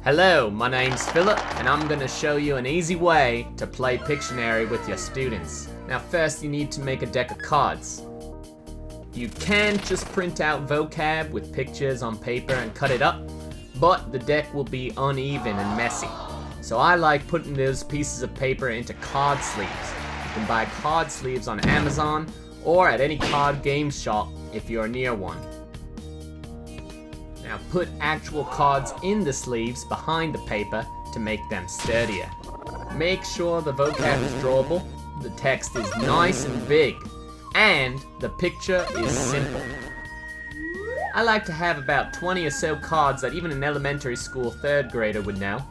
Hello, my name's Philip, and I'm going to show you an easy way to play Pictionary with your students. Now first you need to make a deck of cards. You can just print out vocab with pictures on paper and cut it up, but the deck will be uneven and messy. So I like putting those pieces of paper into card sleeves. You can buy card sleeves on Amazon or at any card game shop if you're near one. Now put actual cards in the sleeves behind the paper to make them sturdier. Make sure the vocab is drawable, the text is nice and big, and the picture is simple. I like to have about 20 or so cards that even an elementary school third grader would know.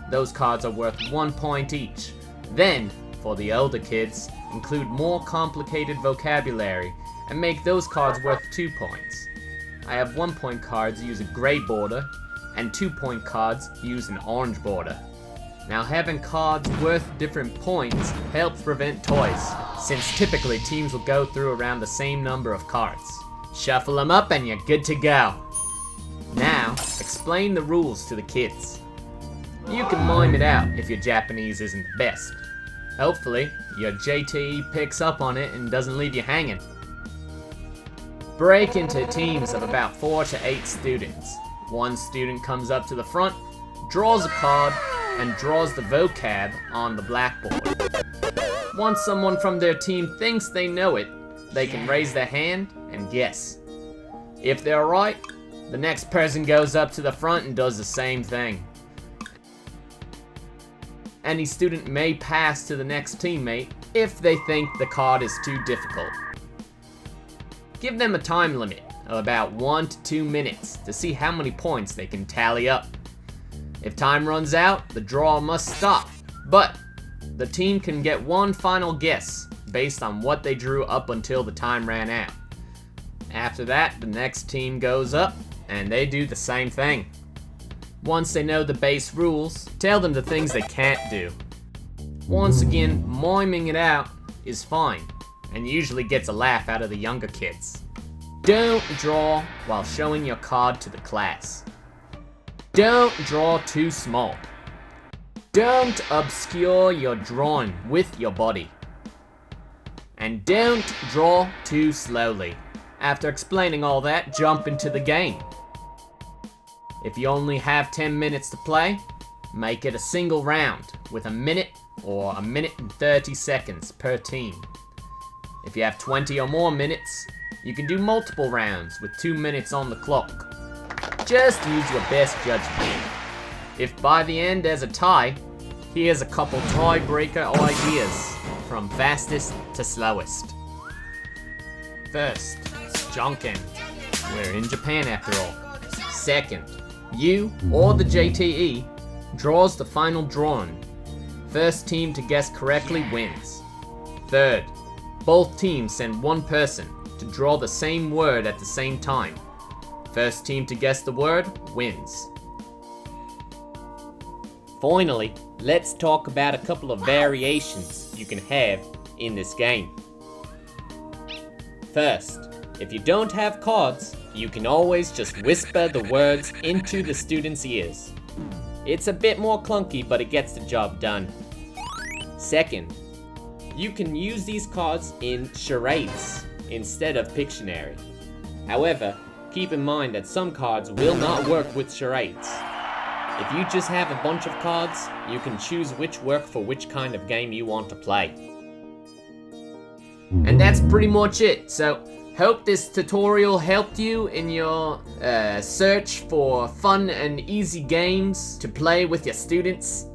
Those cards are worth 1 point each. Then, for the older kids, include more complicated vocabulary and make those cards worth 2 points. I have 1 point cards use a grey border, and 2 point cards use an orange border. Now having cards worth different points helps prevent toys, since typically teams will go through around the same number of cards. Shuffle them up and you're good to go. Now, explain the rules to the kids. You can mime it out if your Japanese isn't the best. Hopefully, your JTE picks up on it and doesn't leave you hanging. Break into teams of about 4 to 8 students. One student comes up to the front, draws a card, and draws the vocab on the blackboard. Once someone from their team thinks they know it, they can raise their hand and guess. If they're right, the next person goes up to the front and does the same thing. Any student may pass to the next teammate if they think the card is too difficult. Give them a time limit of about 1 to 2 minutes to see how many points they can tally up. If time runs out, the draw must stop, but the team can get one final guess based on what they drew up until the time ran out. After that, the next team goes up and they do the same thing. Once they know the base rules, tell them the things they can't do. Once again, miming it out is fine and usually gets a laugh out of the younger kids. Don't draw while showing your card to the class. Don't draw too small. Don't obscure your drawing with your body. And don't draw too slowly. After explaining all that, jump into the game. If you only have 10 minutes to play, make it a single round with a minute or a minute and 30 seconds per team. If you have 20 or more minutes, you can do multiple rounds with 2 minutes on the clock. Just use your best judgment. If by the end there's a tie, here's a couple tiebreaker ideas from fastest to slowest. First, Jonken. We're in Japan after all. Second, you or the JTE draws the final drawing. First team to guess correctly wins. Third, both teams send one person to draw the same word at the same time. First team to guess the word wins. Finally, let's talk about a couple of variations you can have in this game. First, if you don't have cards, you can always just whisper the words into the students' ears. It's a bit more clunky, but it gets the job done. Second, you can use these cards in charades instead of Pictionary. However, keep in mind that some cards will not work with charades. If you just have a bunch of cards, you can choose which work for which kind of game you want to play. And that's pretty much it. So, hope this tutorial helped you in your search for fun and easy games to play with your students.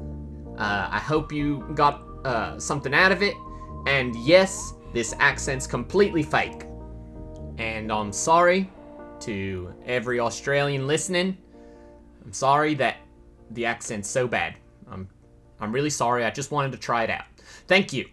I hope you got something out of it. And yes, this accent's completely fake. And I'm sorry to every Australian listening. I'm sorry that the accent's so bad. I'm really sorry. I just wanted to try it out. Thank you.